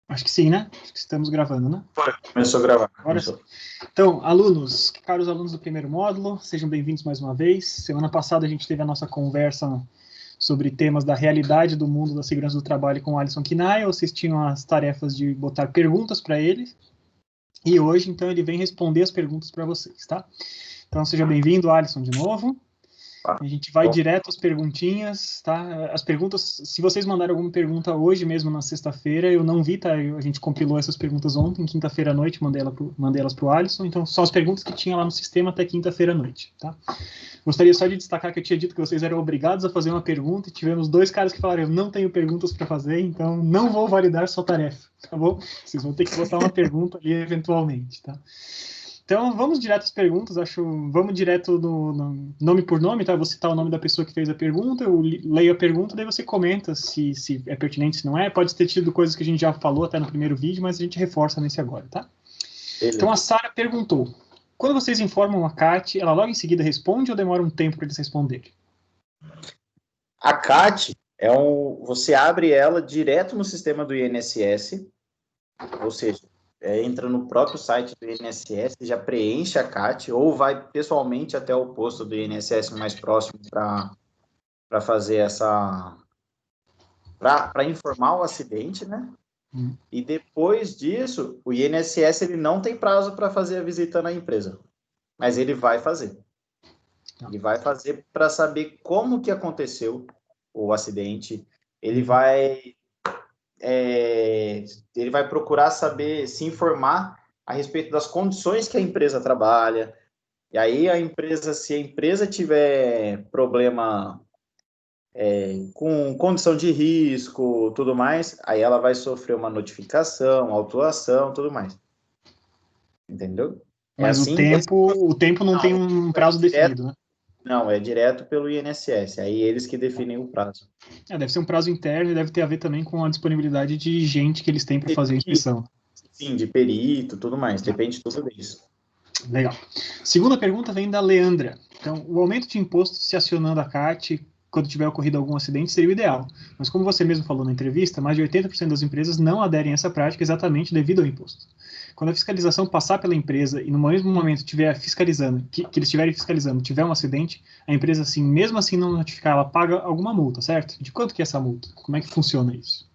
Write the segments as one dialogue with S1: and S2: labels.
S1: Acho que sim, né? Acho que estamos gravando, né?
S2: Começou a gravar.
S1: Agora sim. Então, alunos, caros alunos do primeiro módulo, sejam bem-vindos mais uma vez. Semana passada a gente teve a nossa conversa sobre temas da realidade do mundo da segurança do trabalho com o Alisson Kinaia. Vocês tinham as tarefas de botar perguntas para ele. E hoje, então, ele vem responder as perguntas para vocês, tá? Então, seja bem-vindo, Alisson, de novo. A gente vai direto às perguntinhas, tá? As perguntas, se vocês mandarem alguma pergunta hoje mesmo, na sexta-feira, eu não vi, tá? A gente compilou essas perguntas ontem, quinta-feira à noite, mandei elas para o Alisson, então só as perguntas que tinha lá no sistema até quinta-feira à noite, tá? Gostaria só de destacar que eu tinha dito que vocês eram obrigados a fazer uma pergunta e tivemos 2 caras que falaram, eu não tenho perguntas para fazer, então não vou validar sua tarefa, tá bom? Vocês vão ter que botar uma pergunta ali eventualmente, tá? Então, vamos direto às perguntas, vamos direto no nome por nome, tá? Eu vou citar o nome da pessoa que fez a pergunta, eu leio a pergunta, daí você comenta se é pertinente, se não é. Pode ter tido coisas que a gente já falou até no primeiro vídeo, mas a gente reforça nesse agora, tá? Beleza. Então, a Sara perguntou, quando vocês informam a CAT, ela logo em seguida responde ou demora um tempo para eles responderem?
S2: A CAT, você abre ela direto no sistema do INSS, ou seja, entra no próprio site do INSS, já preenche a CAT, ou vai pessoalmente até o posto do INSS mais próximo para fazer para informar o acidente, né? E depois disso, o INSS ele não tem prazo para fazer a visita na empresa, mas ele vai fazer. Ele vai fazer para saber como que aconteceu o acidente. Ele vai procurar saber, se informar a respeito das condições que a empresa trabalha. E aí se a empresa tiver problema com condição de risco, tudo mais, aí ela vai sofrer uma notificação, autuação, tudo mais. Entendeu?
S1: Mas assim, o tempo não tem um prazo definido, né?
S2: Não, é direto pelo INSS, aí eles que definem o prazo.
S1: Deve ser um prazo interno e deve ter a ver também com a disponibilidade de gente que eles têm para fazer a inspeção.
S2: Sim, de perito, tudo mais, depende de tudo isso.
S1: Legal. Segunda pergunta vem da Leandra. Então, o aumento de imposto se acionando a CAT quando tiver ocorrido algum acidente seria o ideal. Mas como você mesmo falou na entrevista, mais de 80% das empresas não aderem a essa prática exatamente devido ao imposto. Quando a fiscalização passar pela empresa e no mesmo momento estiver fiscalizando, que eles estiverem fiscalizando, tiver um acidente, a empresa, assim, mesmo assim não notificar, ela paga alguma multa, certo? De quanto que é essa multa? Como é que funciona isso?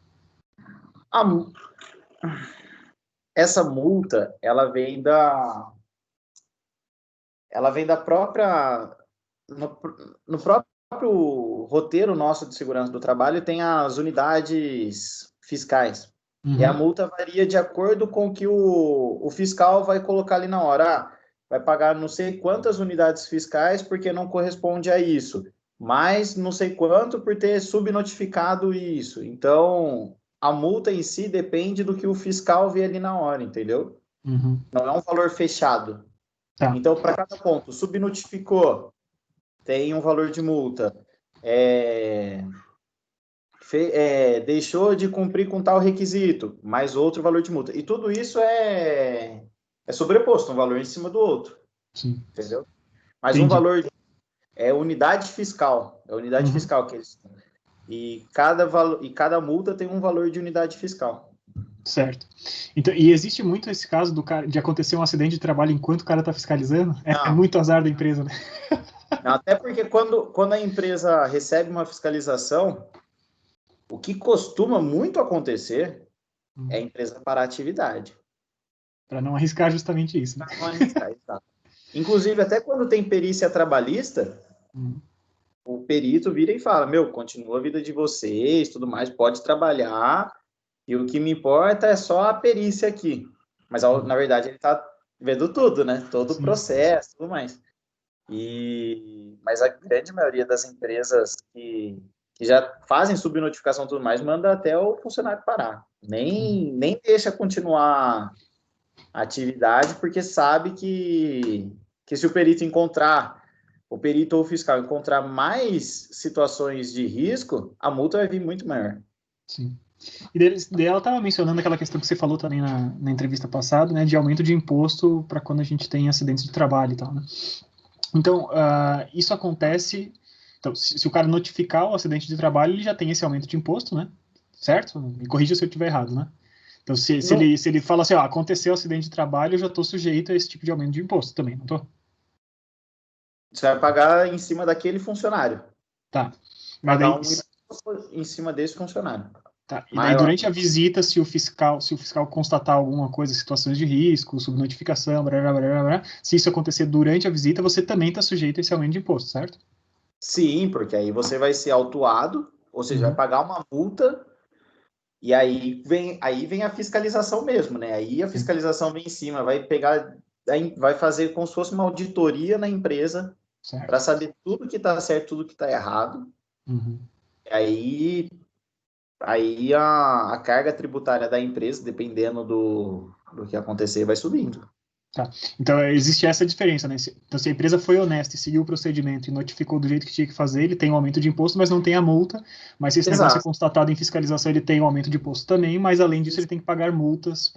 S2: Essa multa, ela vem da própria... No próprio roteiro nosso de segurança do trabalho tem as unidades fiscais. E a multa varia de acordo com o que o fiscal vai colocar ali na hora. Vai pagar não sei quantas unidades fiscais porque não corresponde a isso, mas não sei quanto por ter subnotificado isso. Então, a multa em si depende do que o fiscal vê ali na hora, entendeu? Não é um valor fechado. Tá. Então, para cada ponto, subnotificou, tem um valor de multa. Deixou de cumprir com tal requisito, mais outro valor de multa. E tudo isso é sobreposto, um valor em cima do outro. Sim. Entendeu? Mas entendi. Um valor é unidade fiscal. É a unidade fiscal que eles têm. E cada multa tem um valor de unidade fiscal.
S1: Certo. Então, e existe muito esse caso de acontecer um acidente de trabalho enquanto o cara está fiscalizando? É muito azar da empresa, né?
S2: Não, até porque quando a empresa recebe uma fiscalização, o que costuma muito acontecer é a empresa parar a atividade.
S1: Para não arriscar justamente isso. Né?
S2: Para não arriscar, exato. Inclusive, até quando tem perícia trabalhista, o perito vira e fala, continua a vida de vocês, tudo mais, pode trabalhar, e o que me importa é só a perícia aqui. Mas, na verdade, ele está vendo tudo, né? Todo o processo, tudo mais. Mas a grande maioria das empresas que já fazem subnotificação e tudo mais, manda até o funcionário parar. Nem deixa continuar a atividade, porque sabe que se o perito ou o fiscal encontrar mais situações de risco, a multa vai vir muito maior.
S1: Sim. E daí ela estava mencionando aquela questão que você falou também na entrevista passada, né, de aumento de imposto para quando a gente tem acidentes de trabalho e tal, né? Então, isso acontece... Então, se o cara notificar o acidente de trabalho, ele já tem esse aumento de imposto, né? Certo? Me corrija se eu estiver errado, né? Então, se ele fala assim, ó, aconteceu acidente de trabalho, eu já estou sujeito a esse tipo de aumento de imposto também, não estou?
S2: Você vai pagar em cima daquele funcionário.
S1: Tá. Mas
S2: Pagar
S1: daí,
S2: um imposto em cima desse funcionário.
S1: tá. E daí,
S2: Maior.
S1: durante a visita, se o fiscal constatar alguma coisa, situações de risco, subnotificação, blá, blá, blá, blá, blá, se isso acontecer durante a visita, você também está sujeito a esse aumento de imposto, certo?
S2: Sim, porque aí você vai ser autuado, ou seja, vai pagar uma multa, e aí vem a fiscalização mesmo, né? Aí a fiscalização vem em cima, vai pegar, vai fazer como se fosse uma auditoria na empresa para saber tudo que está certo, tudo que está errado.
S1: Uhum.
S2: Aí a carga tributária da empresa, dependendo do que acontecer, vai subindo.
S1: Tá. Então, existe essa diferença, né? Então, se a empresa foi honesta e seguiu o procedimento e notificou do jeito que tinha que fazer, ele tem um aumento de imposto, mas não tem a multa. Mas se esse negócio é constatado em fiscalização, ele tem um aumento de imposto também, mas além disso, ele tem que pagar multas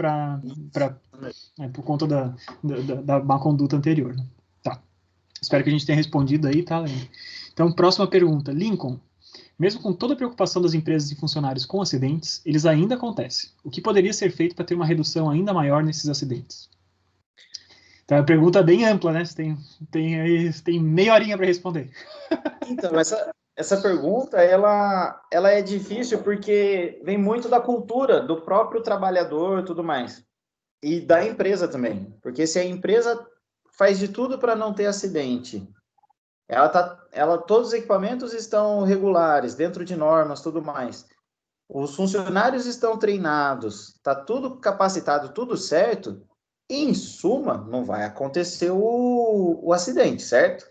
S1: por conta da má conduta anterior. Né? Tá. Espero que a gente tenha respondido aí, tá, Leandro? Então, próxima pergunta. Lincoln, mesmo com toda a preocupação das empresas e funcionários com acidentes, eles ainda acontecem. O que poderia ser feito para ter uma redução ainda maior nesses acidentes? Então, é uma pergunta bem ampla, né? Você tem meia horinha para responder.
S2: Então, essa pergunta, ela é difícil porque vem muito da cultura do próprio trabalhador e tudo mais. E da empresa também. Porque se a empresa faz de tudo para não ter acidente, todos os equipamentos estão regulares, dentro de normas, tudo mais. Os funcionários estão treinados, está tudo capacitado, tudo certo. Em suma, não vai acontecer o acidente, certo?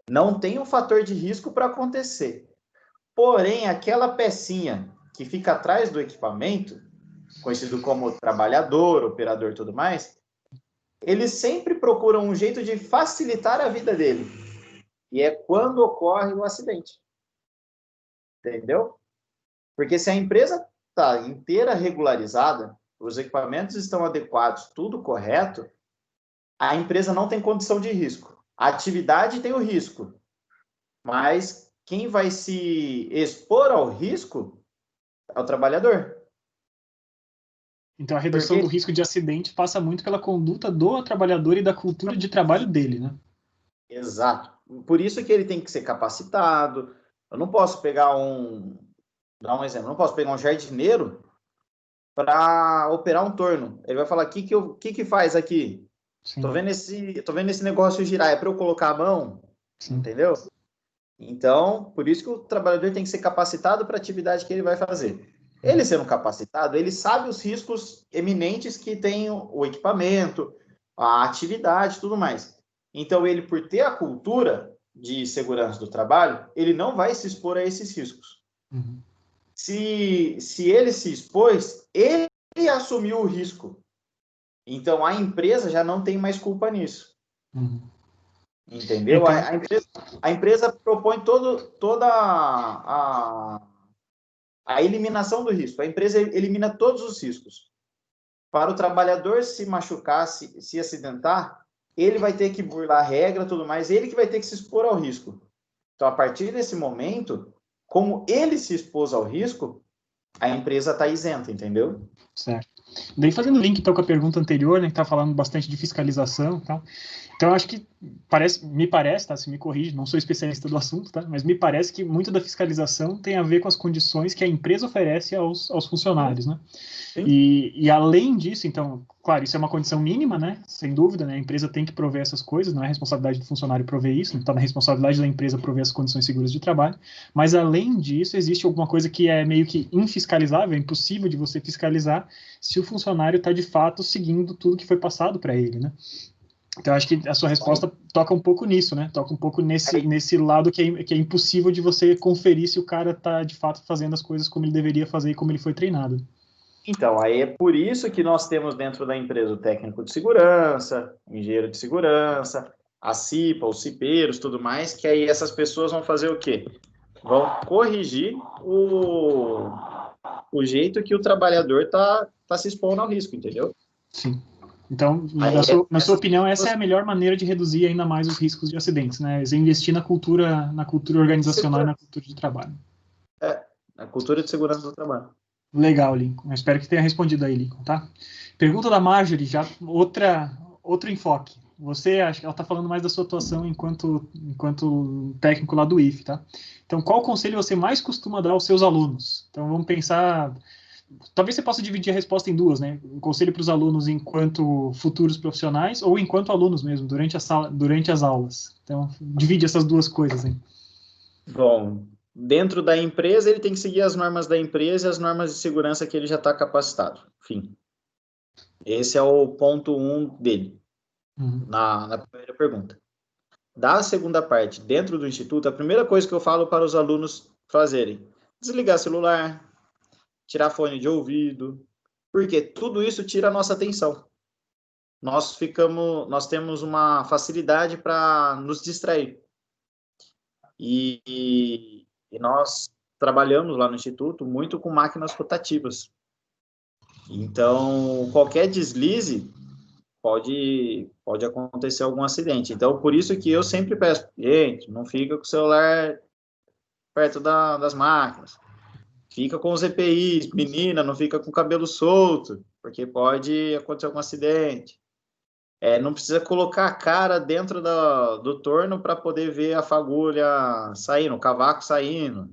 S2: Não tem um fator de risco para acontecer. Porém, aquela pecinha que fica atrás do equipamento, conhecido como trabalhador, operador e tudo mais, eles sempre procuram um jeito de facilitar a vida dele. E é quando ocorre o acidente. Entendeu? Porque se a empresa está inteira regularizada, os equipamentos estão adequados, tudo correto, a empresa não tem condição de risco. A atividade tem o risco, mas quem vai se expor ao risco é o trabalhador.
S1: Então, a redução do risco de acidente passa muito pela conduta do trabalhador e da cultura de trabalho dele, né?
S2: Exato. Por isso que ele tem que ser capacitado. Eu não posso pegar dar um exemplo, eu não posso pegar um jardineiro para operar um torno. Ele vai falar, o que faz aqui? Tô vendo esse negócio girar, é para eu colocar a mão? Sim. Entendeu? Então, por isso que o trabalhador tem que ser capacitado para a atividade que ele vai fazer. Ele sendo capacitado, ele sabe os riscos eminentes que tem o equipamento, a atividade, tudo mais. Então, ele, por ter a cultura de segurança do trabalho, ele não vai se expor a esses riscos.
S1: Uhum.
S2: Se ele se expôs, ele assumiu o risco. Então, a empresa já não tem mais culpa nisso. Uhum. Entendeu? Então, a empresa propõe toda a eliminação do risco. A empresa elimina todos os riscos. Para o trabalhador se machucar, se acidentar, ele vai ter que burlar a regra e tudo mais, ele que vai ter que se expor ao risco. Então, a partir desse momento, como ele se expôs ao risco, a empresa está isenta, entendeu?
S1: Certo. Daí, fazendo link então com a pergunta anterior, né, que está falando bastante de fiscalização e tal. Então, acho que me parece, tá, se me corrige, não sou especialista do assunto, tá, mas me parece que muito da fiscalização tem a ver com as condições que a empresa oferece aos funcionários, né? E além disso, então, claro, isso é uma condição mínima, né? Sem dúvida, né? A empresa tem que prover essas coisas, não é responsabilidade do funcionário prover isso, está na responsabilidade da empresa prover as condições seguras de trabalho. Mas além disso, existe alguma coisa que é meio que infiscalizável, é impossível de você fiscalizar se o funcionário está de fato seguindo tudo que foi passado para ele, né? Então, acho que a sua resposta toca um pouco nisso, né? Toca um pouco nesse lado que é impossível de você conferir se o cara está, de fato, fazendo as coisas como ele deveria fazer e como ele foi treinado.
S2: Então, aí é por isso que nós temos dentro da empresa o técnico de segurança, o engenheiro de segurança, a CIPA, os cipeiros, tudo mais, que aí essas pessoas vão fazer o quê? Vão corrigir o jeito que o trabalhador está se expondo ao risco, entendeu?
S1: Sim. Então, na sua opinião, essa é a melhor maneira de reduzir ainda mais os riscos de acidentes, né? Você investir na cultura organizacional e na cultura de trabalho.
S2: Na cultura de segurança do trabalho.
S1: Legal, Lincoln. Eu espero que tenha respondido aí, Lincoln, tá? Pergunta da Marjorie, já outro enfoque. Você acha que ela está falando mais da sua atuação enquanto técnico lá do IF, tá? Então, qual conselho você mais costuma dar aos seus alunos? Então, vamos pensar. Talvez você possa dividir a resposta em duas, né? Um conselho para os alunos enquanto futuros profissionais ou enquanto alunos mesmo, durante as aulas. Então, divide essas duas coisas, hein?
S2: Bom, dentro da empresa, ele tem que seguir as normas da empresa e as normas de segurança que ele já está capacitado. Enfim, esse é o ponto 1 dele, na primeira pergunta. Da segunda parte, dentro do instituto, a primeira coisa que eu falo para os alunos fazerem: desligar celular, tirar fone de ouvido, porque tudo isso tira a nossa atenção. Nós temos uma facilidade para nos distrair. E nós trabalhamos lá no Instituto muito com máquinas rotativas. Então, qualquer deslize pode acontecer algum acidente. Então, por isso que eu sempre peço, gente, não fica com o celular perto das máquinas. Fica com os EPIs, menina, não fica com o cabelo solto, porque pode acontecer algum acidente. Não precisa colocar a cara dentro do torno para poder ver a fagulha saindo, o cavaco saindo.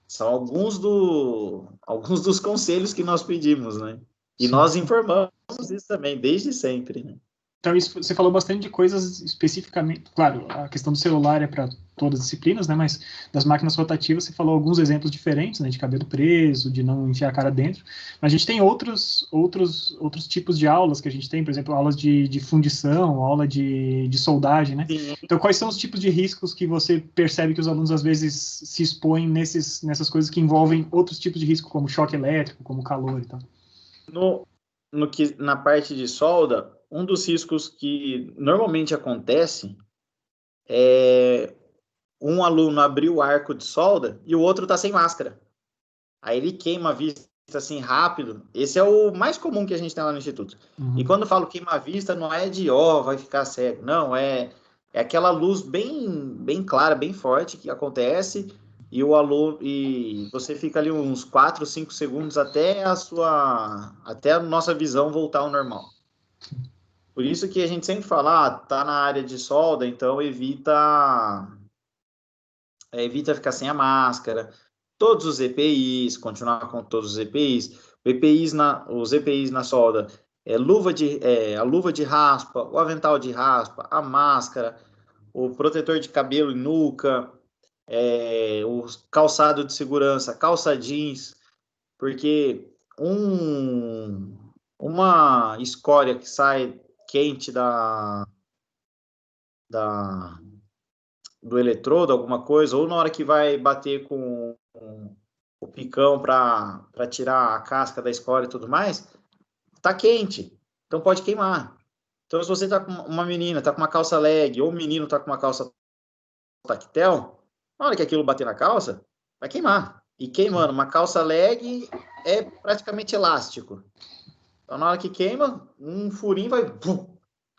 S2: São alguns dos conselhos que nós pedimos, né? E
S1: Sim.
S2: nós informamos isso também, desde sempre, né?
S1: Então, isso, você falou bastante de coisas especificamente. Claro, a questão do celular é para todas as disciplinas, né? Mas das máquinas rotativas, você falou alguns exemplos diferentes, né? De cabelo preso, de não enfiar a cara dentro. Mas a gente tem outros tipos de aulas que a gente tem, por exemplo, aulas de fundição, aula de soldagem, né?
S2: Sim.
S1: Então, quais são os tipos de riscos que você percebe que os alunos às vezes se expõem nessas coisas que envolvem outros tipos de risco, como choque elétrico, como calor e tal?
S2: Na parte de solda, um dos riscos que normalmente acontece é um aluno abrir o arco de solda e o outro tá sem máscara. Aí ele queima a vista assim rápido. Esse é o mais comum que a gente tem lá no Instituto. E quando eu falo queima a vista, não é de vai ficar cego. Não, é aquela luz bem clara, bem forte que acontece e o aluno e você fica ali uns 4, 5 segundos até a nossa visão voltar ao normal. Por isso que a gente sempre fala, tá na área de solda, então evita ficar sem a máscara, todos os EPIs, continuar com todos os EPIs, os EPIs na solda, a luva de raspa, o avental de raspa, a máscara, o protetor de cabelo e nuca, o calçado de segurança, calça jeans, porque uma escória que sai quente do eletrodo, alguma coisa, ou na hora que vai bater com o picão para tirar a casca da escória e tudo mais, tá quente, então pode queimar. Então, se você tá com uma menina, tá com uma calça leg, ou um menino tá com uma calça tactel, na hora que aquilo bater na calça, vai queimar. E queimando, uma calça leg é praticamente elástico. Então, na hora que queima, um furinho vai,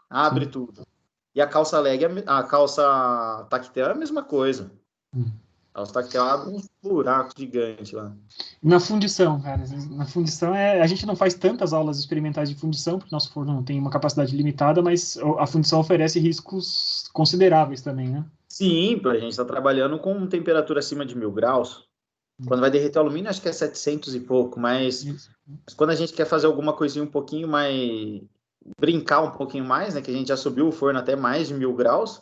S2: abre tudo. E a calça leg, a calça tactel é a mesma coisa. A calça tactel abre uns buracos gigantes lá.
S1: Na fundição, cara, na fundição a gente não faz tantas aulas experimentais de fundição, porque nosso forno tem uma capacidade limitada, mas a fundição oferece riscos consideráveis também, né?
S2: Sim, a gente está trabalhando com temperatura acima de 1000 graus. Quando vai derreter o alumínio, acho que é 700 e pouco, mas quando a gente quer fazer alguma coisinha um pouquinho mais... brincar um pouquinho mais, né, que a gente já subiu o forno até mais de 1000 graus,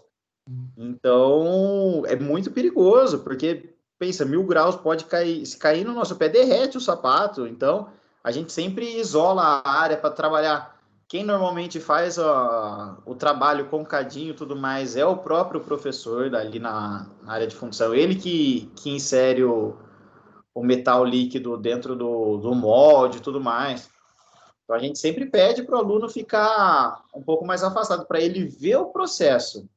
S2: então é muito perigoso, porque, pensa, 1000 graus pode cair, se cair no nosso pé, derrete o sapato, então a gente sempre isola a área para trabalhar. Quem normalmente faz o trabalho com cadinho e tudo mais é o próprio professor ali na área de fundição, ele que insere o metal líquido dentro do molde e tudo mais. Então, a gente sempre pede para o aluno ficar um pouco mais afastado, para ele ver o processo.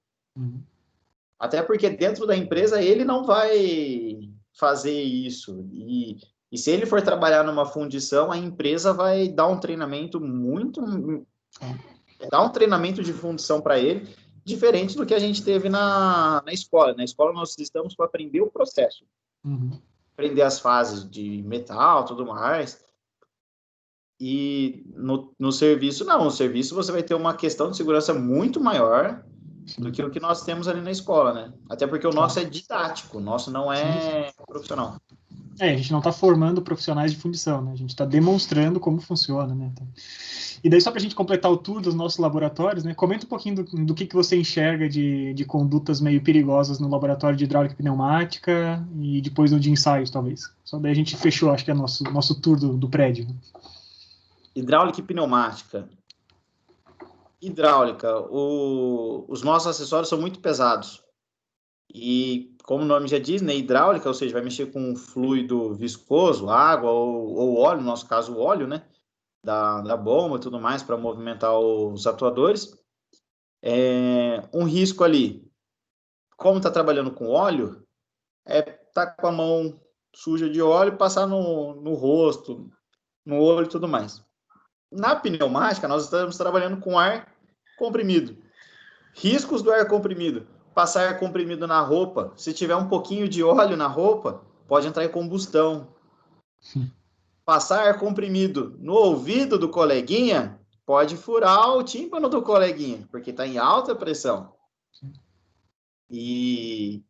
S2: Até porque dentro da empresa ele não vai fazer isso. E se ele for trabalhar numa fundição, a empresa vai dar um treinamento dar um treinamento de fundição para ele, diferente do que a gente teve na escola. Na escola nós estamos para aprender o processo. aprender as fases de metal, tudo mais. E no serviço, não. No serviço você vai ter uma questão de segurança muito maior do que o que nós temos ali na escola, né? Até porque o nosso é didático, o nosso não é profissional.
S1: A gente não está formando profissionais de fundição, né? A gente está demonstrando como funciona, né? Então, e daí, só para a gente completar o tour dos nossos laboratórios, né? Comenta um pouquinho do que você enxerga de condutas meio perigosas no laboratório de hidráulica e pneumática e depois no de ensaios, talvez. Só daí a gente fechou, acho que é nosso tour do prédio.
S2: Hidráulica e pneumática. Hidráulica, os nossos acessórios são muito pesados. E, como o nome já diz, né, hidráulica, ou seja, vai mexer com fluido viscoso, água ou óleo, no nosso caso o óleo, né, da bomba e tudo mais, para movimentar os atuadores. Um risco ali, como está trabalhando com óleo, tá com a mão suja de óleo, passar no rosto, no olho e tudo mais. Na pneumática, nós estamos trabalhando com ar comprimido. Riscos do ar comprimido. Passar ar comprimido na roupa. Se tiver um pouquinho de óleo na roupa, pode entrar em combustão. Passar ar comprimido no ouvido do coleguinha, pode furar o tímpano do coleguinha, porque está em alta pressão. E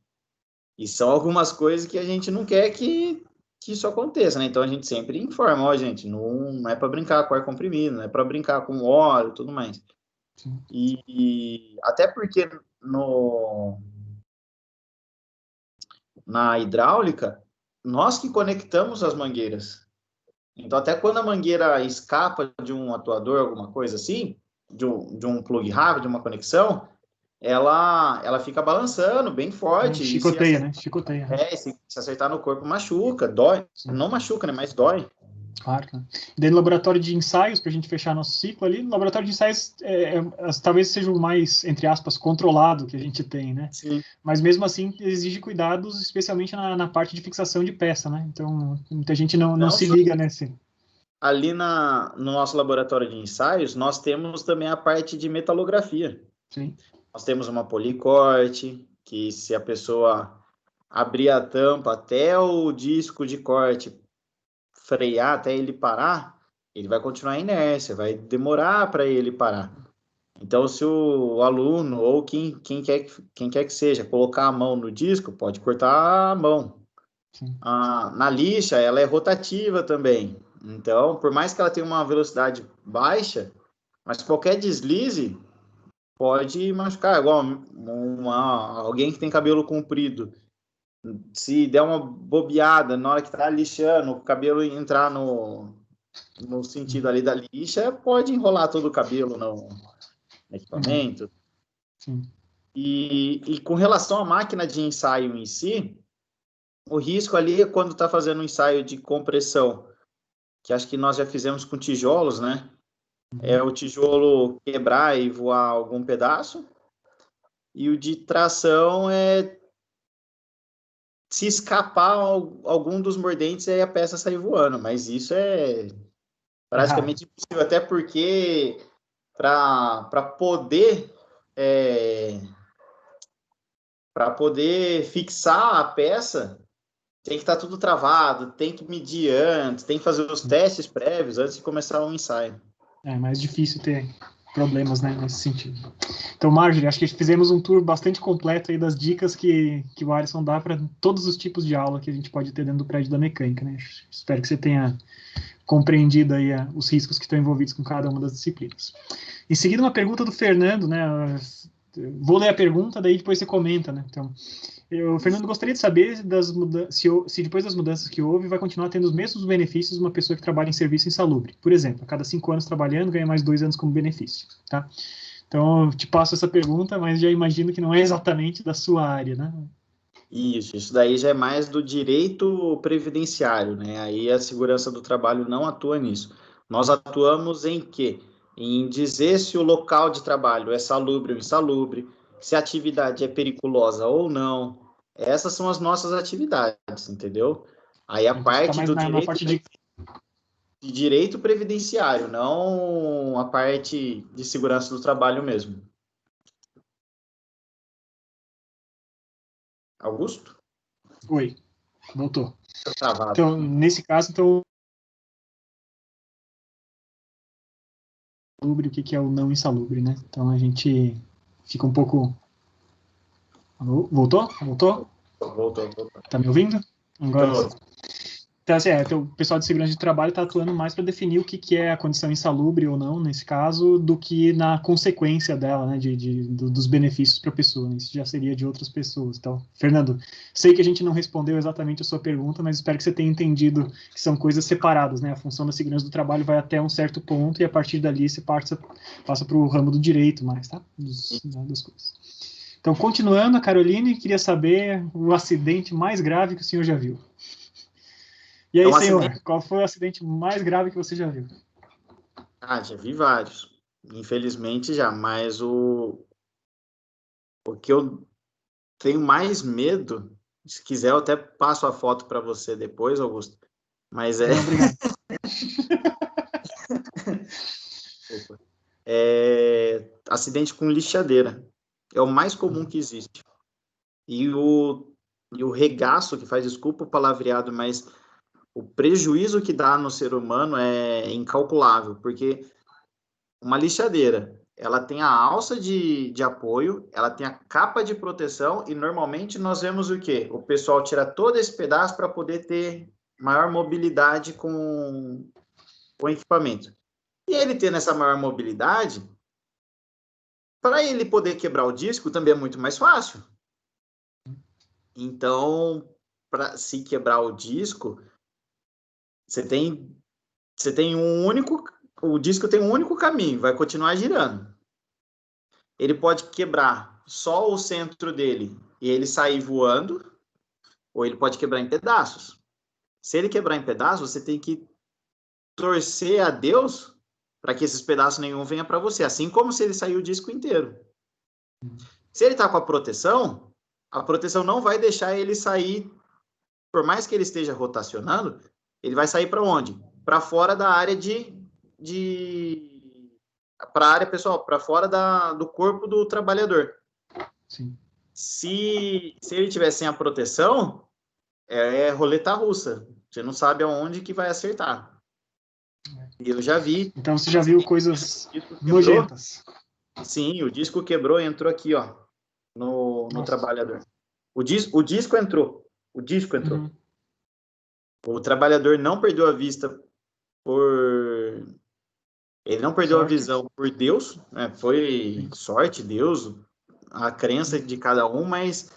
S2: são algumas coisas que a gente não quer que isso aconteça, né? Então a gente sempre informa, ó, gente, não é para brincar com ar comprimido, não é para brincar com óleo e tudo mais. E até porque na hidráulica, nós que conectamos as mangueiras. Então, até quando a mangueira escapa de um atuador, alguma coisa assim, de um plug rápido, de uma conexão, ela fica balançando bem forte.
S1: Chicoteia, né? Chicoteia.
S2: Se acertar no corpo, machuca, dói. Sim. Não machuca, né? Mas dói.
S1: Claro. Daí no laboratório de ensaios, para a gente fechar nosso ciclo ali, no laboratório de ensaios talvez seja o mais, entre aspas, controlado que a gente tem, né?
S2: Sim.
S1: Mas mesmo assim exige cuidados, especialmente na parte de fixação de peça, né? Então muita gente não se liga nesse.
S2: Ali no nosso laboratório de ensaios, nós temos também a parte de metalografia.
S1: Sim.
S2: Nós temos uma policorte, que se a pessoa abrir a tampa até o disco de corte frear, até ele parar, ele vai continuar em inércia, vai demorar para ele parar. Então, se o aluno ou quem quer que seja colocar a mão no disco, pode cortar a mão. Na lixa, ela é rotativa também. Então, por mais que ela tenha uma velocidade baixa, mas qualquer deslize pode machucar. Igual alguém que tem cabelo comprido. Se der uma bobeada na hora que está lixando, o cabelo entrar no sentido ali da lixa, pode enrolar todo o cabelo no equipamento.
S1: Sim.
S2: E com relação à máquina de ensaio em si, o risco ali é quando está fazendo um ensaio de compressão, que acho que nós já fizemos com tijolos, né? É o tijolo quebrar e voar algum pedaço. E o de tração é se escapar algum dos mordentes, aí a peça sai voando. Mas isso é praticamente impossível, até porque para poder fixar a peça, tem que estar tudo travado, tem que medir antes, tem que fazer os testes prévios antes de começar um ensaio.
S1: É mais difícil ter problemas, né, nesse sentido. Então, Marjorie, acho que fizemos um tour bastante completo aí das dicas que o Alisson dá para todos os tipos de aula que a gente pode ter dentro do prédio da mecânica, né? Espero que você tenha compreendido aí os riscos que estão envolvidos com cada uma das disciplinas. Em seguida, uma pergunta do Fernando, né? Vou ler a pergunta, daí depois você comenta, né? Então, Fernando, gostaria de saber se depois das mudanças que houve, vai continuar tendo os mesmos benefícios uma pessoa que trabalha em serviço insalubre. Por exemplo, a cada 5 anos trabalhando, ganha mais 2 anos como benefício, tá? Então, eu te passo essa pergunta, mas já imagino que não é exatamente da sua área, né?
S2: Isso daí já é mais do direito previdenciário, né? Aí a segurança do trabalho não atua nisso. Nós atuamos em quê? Em dizer se o local de trabalho é salubre ou insalubre, se a atividade é periculosa ou não. Essas são as nossas atividades, entendeu? Aí a
S1: Então,
S2: parte
S1: tá
S2: do
S1: na parte
S2: de direito previdenciário, não a parte de segurança do trabalho mesmo. Augusto?
S1: Oi, voltou.
S2: Travado.
S1: Então, nesse caso, então, o que é o não insalubre, né? Então a gente fica um pouco... Alô? Voltou?
S2: Voltou.
S1: Tá me ouvindo? Agora sim.
S2: Então,
S1: Então, assim, então, o pessoal de segurança de trabalho está atuando mais para definir o que é a condição insalubre ou não, nesse caso, do que na consequência dela, né, dos benefícios para a pessoa. Né? Isso já seria de outras pessoas. Então, Fernando, sei que a gente não respondeu exatamente a sua pergunta, mas espero que você tenha entendido que são coisas separadas. Né? A função da segurança do trabalho vai até um certo ponto e, a partir dali, você passa para o ramo do direito mais, tá? Das coisas. Então, continuando, a Caroline queria saber o acidente mais grave que o senhor já viu. E aí, senhor, qual foi o acidente mais grave que você já viu?
S2: já vi vários. Infelizmente já, mas o que eu tenho mais medo, se quiser eu até passo a foto para você depois, Augusto, mas
S1: Não, obrigado.
S2: Acidente com lixadeira. É o mais comum que existe. E o regaço que faz, desculpa o palavreado, mas o prejuízo que dá no ser humano é incalculável, porque uma lixadeira, ela tem a alça de apoio, ela tem a capa de proteção e normalmente nós vemos o quê? O pessoal tira todo esse pedaço para poder ter maior mobilidade com o equipamento. E ele tendo essa maior mobilidade, para ele poder quebrar o disco também é muito mais fácil. Então, para se quebrar o disco, você tem o disco tem um único caminho, vai continuar girando. Ele pode quebrar só o centro dele e ele sair voando, ou ele pode quebrar em pedaços. Se ele quebrar em pedaços, você tem que torcer a Deus para que esses pedaços nenhum venha para você, assim como se ele sair o disco inteiro. Se ele está com a proteção não vai deixar ele sair, por mais que ele esteja rotacionando, ele vai sair para onde? Para fora da área para a área pessoal, para fora do corpo do trabalhador.
S1: Sim.
S2: Se ele tiver sem a proteção, é roleta russa. Você não sabe aonde que vai acertar. E eu já vi.
S1: Então você já viu coisas nojentas.
S2: Sim, o disco quebrou e entrou aqui, ó, no trabalhador. O disco entrou. O disco entrou.
S1: Uhum.
S2: O trabalhador não perdeu a vista por... Ele não perdeu a visão por Deus, né? Foi sorte, Deus, a crença de cada um, mas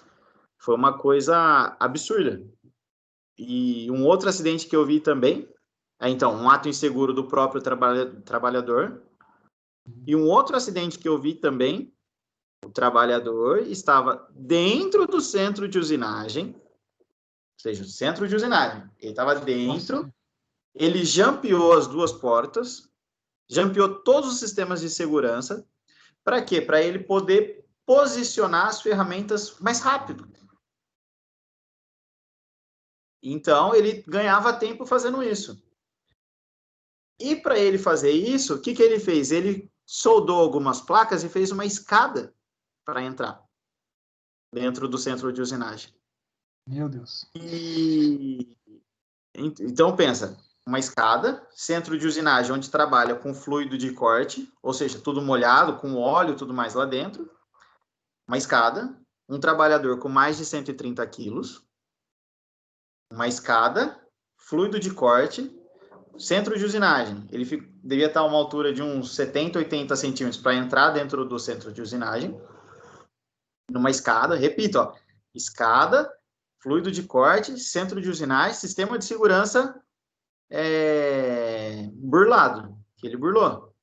S2: foi uma coisa absurda. E um outro acidente que eu vi também, então, um ato inseguro do próprio trabalhador. E um outro acidente que eu vi também, o trabalhador estava dentro do centro de usinagem, ou seja, o centro de usinagem. Ele estava dentro, nossa, ele jampeou as duas portas, jampeou todos os sistemas de segurança. Para quê? Para ele poder posicionar as ferramentas mais rápido. Então, ele ganhava tempo fazendo isso. E para ele fazer isso, o que ele fez? Ele soldou algumas placas e fez uma escada para entrar dentro do centro de usinagem.
S1: Meu Deus.
S2: Então, pensa, uma escada, centro de usinagem, onde trabalha com fluido de corte, ou seja, tudo molhado, com óleo e tudo mais lá dentro. Uma escada, um trabalhador com mais de 130 quilos, uma escada, fluido de corte, centro de usinagem. Ele devia estar a uma altura de uns 70, 80 centímetros para entrar dentro do centro de usinagem. Numa escada, repito, ó, escada, fluido de corte, centro de usinagem, sistema de segurança burlado, que ele burlou.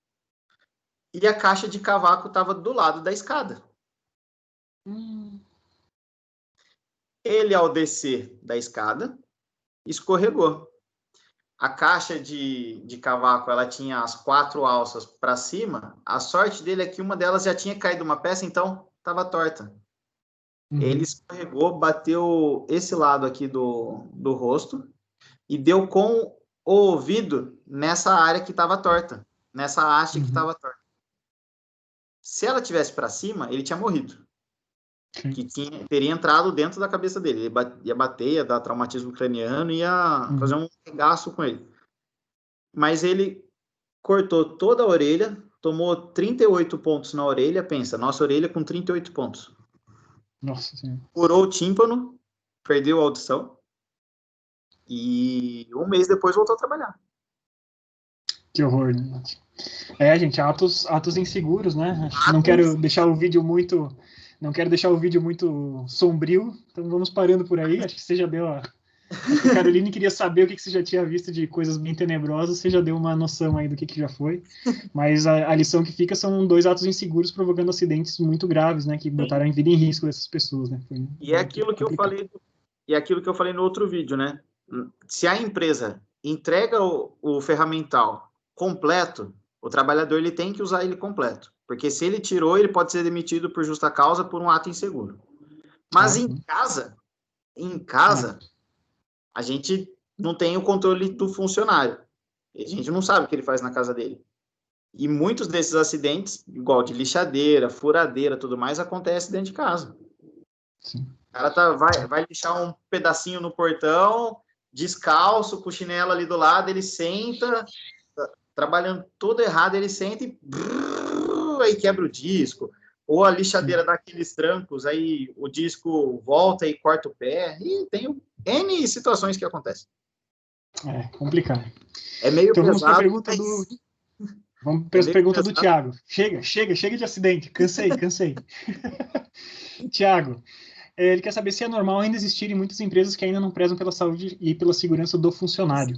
S2: E a caixa de cavaco estava do lado da escada. Ele, ao descer da escada, escorregou. A caixa de cavaco, ela tinha as 4 alças para cima. A sorte dele é que uma delas já tinha caído uma peça, então estava torta. Ele escorregou, bateu esse lado aqui do rosto e deu com o ouvido nessa área que estava torta, nessa haste que estava torta. Se ela tivesse para cima, ele tinha morrido. que teria entrado dentro da cabeça dele. Ele ia bater, ia dar traumatismo craniano, ia fazer um regaço com ele. Mas ele cortou toda a orelha, tomou 38 pontos na orelha, pensa, nossa orelha com 38 pontos.
S1: Nossa Senhora.
S2: Furou o tímpano, perdeu a audição, e um mês depois voltou a trabalhar.
S1: Que horror, né? Gente, atos inseguros, né? Não quero deixar o vídeo muito sombrio, então vamos parando por aí. Acho que você já deu Acho que a Caroline queria saber o que você já tinha visto de coisas bem tenebrosas, você já deu uma noção aí do que já foi. Mas a lição que fica são 2 atos inseguros provocando acidentes muito graves, né? Que botaram a vida em risco dessas pessoas, né?
S2: E é aquilo que eu falei no outro vídeo, né? Se a empresa entrega o ferramental completo, o trabalhador ele tem que usar ele completo. Porque se ele tirou, ele pode ser demitido por justa causa por um ato inseguro. Mas em casa, a gente não tem o controle do funcionário. A gente não sabe o que ele faz na casa dele. E muitos desses acidentes, igual de lixadeira, furadeira, tudo mais, acontece dentro de casa.
S1: Sim.
S2: O cara vai lixar um pedacinho no portão, descalço, com o chinelo ali do lado, ele senta, trabalhando tudo errado, ele senta e aí quebra o disco. Ou a lixadeira dá aqueles trancos, aí o disco volta e corta o pé. E tem N situações que acontecem.
S1: É complicado.
S2: É meio
S1: então
S2: pesado.
S1: Vamos para a pergunta do Thiago. Chega de acidente. Cansei. Thiago, ele quer saber se é normal ainda existirem muitas empresas que ainda não prezam pela saúde e pela segurança do funcionário.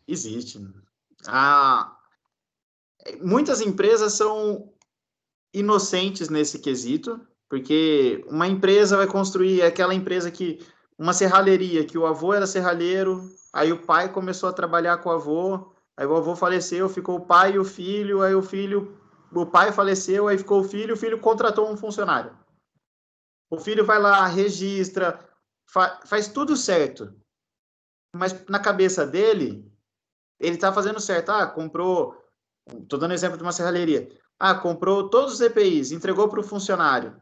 S2: Existe. Muitas empresas são inocentes nesse quesito, porque uma empresa vai construir aquela empresa uma serralheria, que o avô era serralheiro, aí o pai começou a trabalhar com o avô, aí o avô faleceu, ficou o pai e o filho, aí o pai faleceu, aí ficou o filho contratou um funcionário. O filho vai lá, registra, faz tudo certo. Mas na cabeça dele, ele tá fazendo certo. Comprou, tô dando exemplo de uma serralheria. Comprou todos os EPIs, entregou para o funcionário.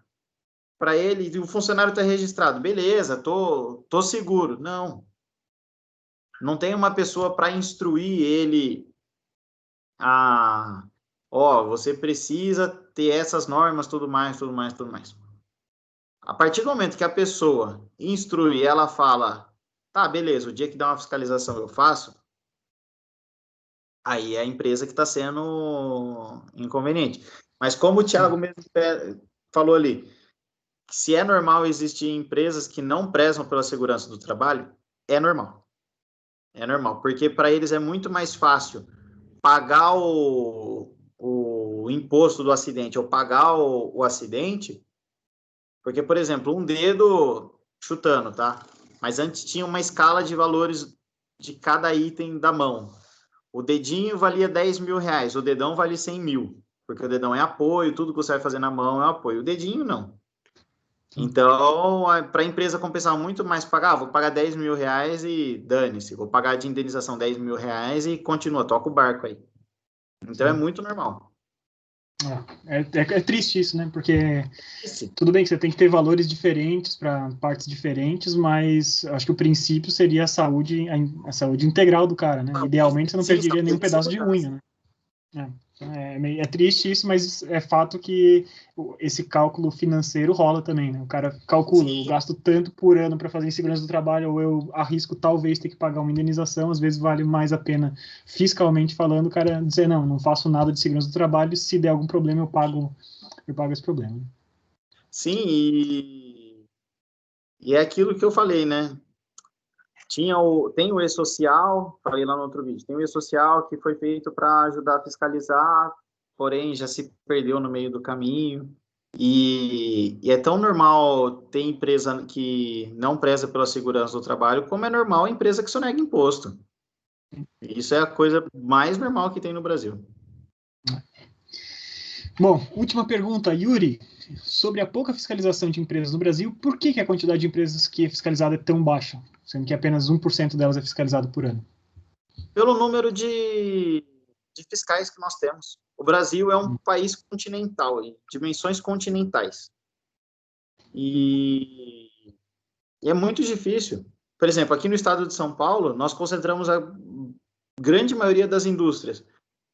S2: Para ele, e o funcionário está registrado. Beleza, tô seguro. Não tem uma pessoa para instruir ele você precisa ter essas normas, tudo mais. A partir do momento que a pessoa instrui, ela fala, tá, beleza, o dia que dá uma fiscalização eu faço, aí é a empresa que está sendo inconveniente. Mas como o Thiago mesmo falou ali, se é normal existir empresas que não prezam pela segurança do trabalho, é normal. É normal, porque para eles é muito mais fácil pagar o imposto do acidente ou pagar o acidente, porque, por exemplo, um dedo chutando, tá? Mas antes tinha uma escala de valores de cada item da mão. O dedinho valia 10 mil reais, o dedão vale 100 mil, porque o dedão é apoio, tudo que você vai fazer na mão é apoio. O dedinho, não. Então, para a empresa compensar muito mais pagar, vou pagar 10 mil reais e dane-se, vou pagar de indenização 10 mil reais e continua, toca o barco aí. Então, é muito normal.
S1: É triste isso, né? Porque tudo bem que você tem que ter valores diferentes para partes diferentes, mas acho que o princípio seria a saúde integral do cara, né? Idealmente você não perderia nenhum pedaço de unha, né? É triste isso, mas é fato que esse cálculo financeiro rola também, né? O cara calcula, eu gasto tanto por ano para fazer segurança do trabalho, ou eu arrisco talvez ter que pagar uma indenização, às vezes vale mais a pena, fiscalmente falando, o cara dizer, não faço nada de segurança do trabalho, se der algum problema eu pago esse problema.
S2: Sim, e é aquilo que eu falei, né? Tem o e-social, falei lá no outro vídeo, tem o e-social que foi feito para ajudar a fiscalizar, porém já se perdeu no meio do caminho. E é tão normal ter empresa que não preza pela segurança do trabalho, como é normal a empresa que sonega imposto. Isso é a coisa mais normal que tem no Brasil.
S1: Bom, última pergunta, Yuri. Sobre a pouca fiscalização de empresas no Brasil, por que a quantidade de empresas que é fiscalizada é tão baixa, sendo que apenas 1% delas é fiscalizado por ano?
S2: Pelo número de fiscais que nós temos. O Brasil é um país continental, em dimensões continentais. E é muito difícil. Por exemplo, aqui no estado de São Paulo, nós concentramos a grande maioria das indústrias,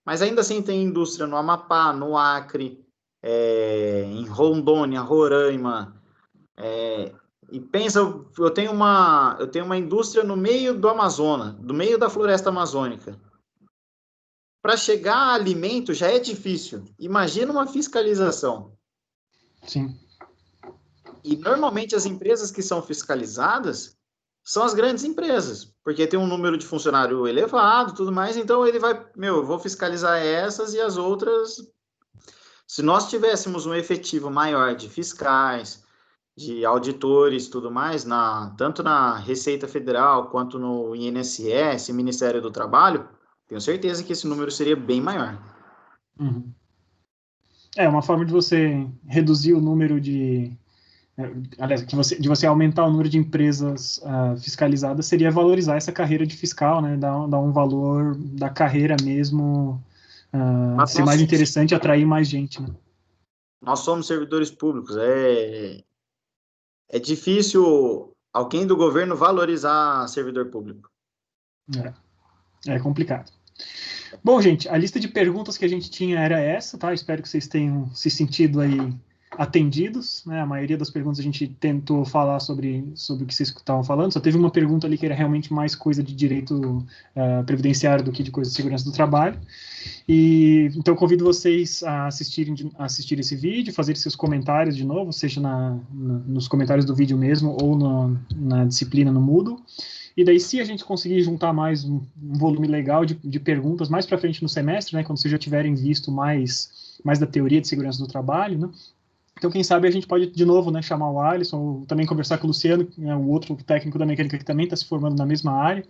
S2: mas ainda assim tem indústria no Amapá, no Acre, em Rondônia, Roraima, e pensa, eu tenho uma indústria no meio do Amazonas, no meio da floresta amazônica. Para chegar a alimento já é difícil. Imagina uma fiscalização.
S1: Sim.
S2: E normalmente as empresas que são fiscalizadas são as grandes empresas, porque tem um número de funcionário elevado, tudo mais, então ele vai, eu vou fiscalizar essas e as outras. Se nós tivéssemos um efetivo maior de fiscais, de auditores, tudo mais, tanto na Receita Federal quanto no INSS, Ministério do Trabalho, tenho certeza que esse número seria bem maior.
S1: Uhum. Uma forma de você reduzir o número de... aliás, de você aumentar o número de empresas fiscalizadas seria valorizar essa carreira de fiscal, né? Dar um valor da carreira mesmo, ser mais interessante e atrair mais gente, né?
S2: Nós somos servidores públicos, é difícil alguém do governo valorizar servidor público.
S1: É complicado. Bom, gente, a lista de perguntas que a gente tinha era essa, tá? Espero que vocês tenham se sentido aí atendidos, né? A maioria das perguntas a gente tentou falar sobre o que vocês estavam falando, só teve uma pergunta ali que era realmente mais coisa de direito previdenciário do que de coisa de segurança do trabalho. E então convido vocês a assistir esse vídeo, fazer seus comentários de novo, seja nos comentários do vídeo mesmo ou na disciplina no Moodle. E daí, se a gente conseguir juntar mais um volume legal de perguntas mais para frente no semestre, né, quando vocês já tiverem visto mais da teoria de segurança do trabalho, né, então, quem sabe a gente pode, de novo, né, chamar o Alisson, ou também conversar com o Luciano, né, o outro técnico da mecânica que também está se formando na mesma área.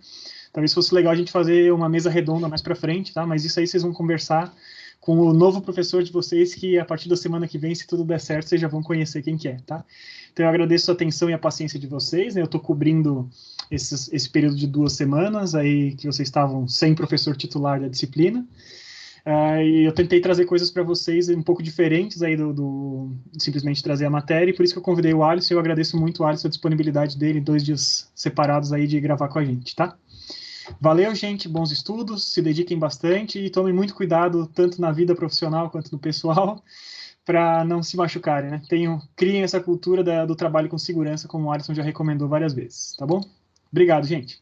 S1: Talvez fosse legal a gente fazer uma mesa redonda mais para frente, tá? Mas isso aí vocês vão conversar com o novo professor de vocês, que a partir da semana que vem, se tudo der certo, vocês já vão conhecer quem que é, tá? Então, eu agradeço a atenção e a paciência de vocês, né? Eu estou cobrindo esse período de 2 semanas aí que vocês estavam sem professor titular da disciplina. E eu tentei trazer coisas para vocês um pouco diferentes aí do simplesmente trazer a matéria, e por isso que eu convidei o Alisson, e eu agradeço muito o Alisson, a disponibilidade dele, 2 dias separados aí de gravar com a gente, tá? Valeu, gente, bons estudos, se dediquem bastante e tomem muito cuidado, tanto na vida profissional quanto no pessoal, para não se machucarem, né? Criem essa cultura do trabalho com segurança, como o Alisson já recomendou várias vezes, tá bom? Obrigado, gente.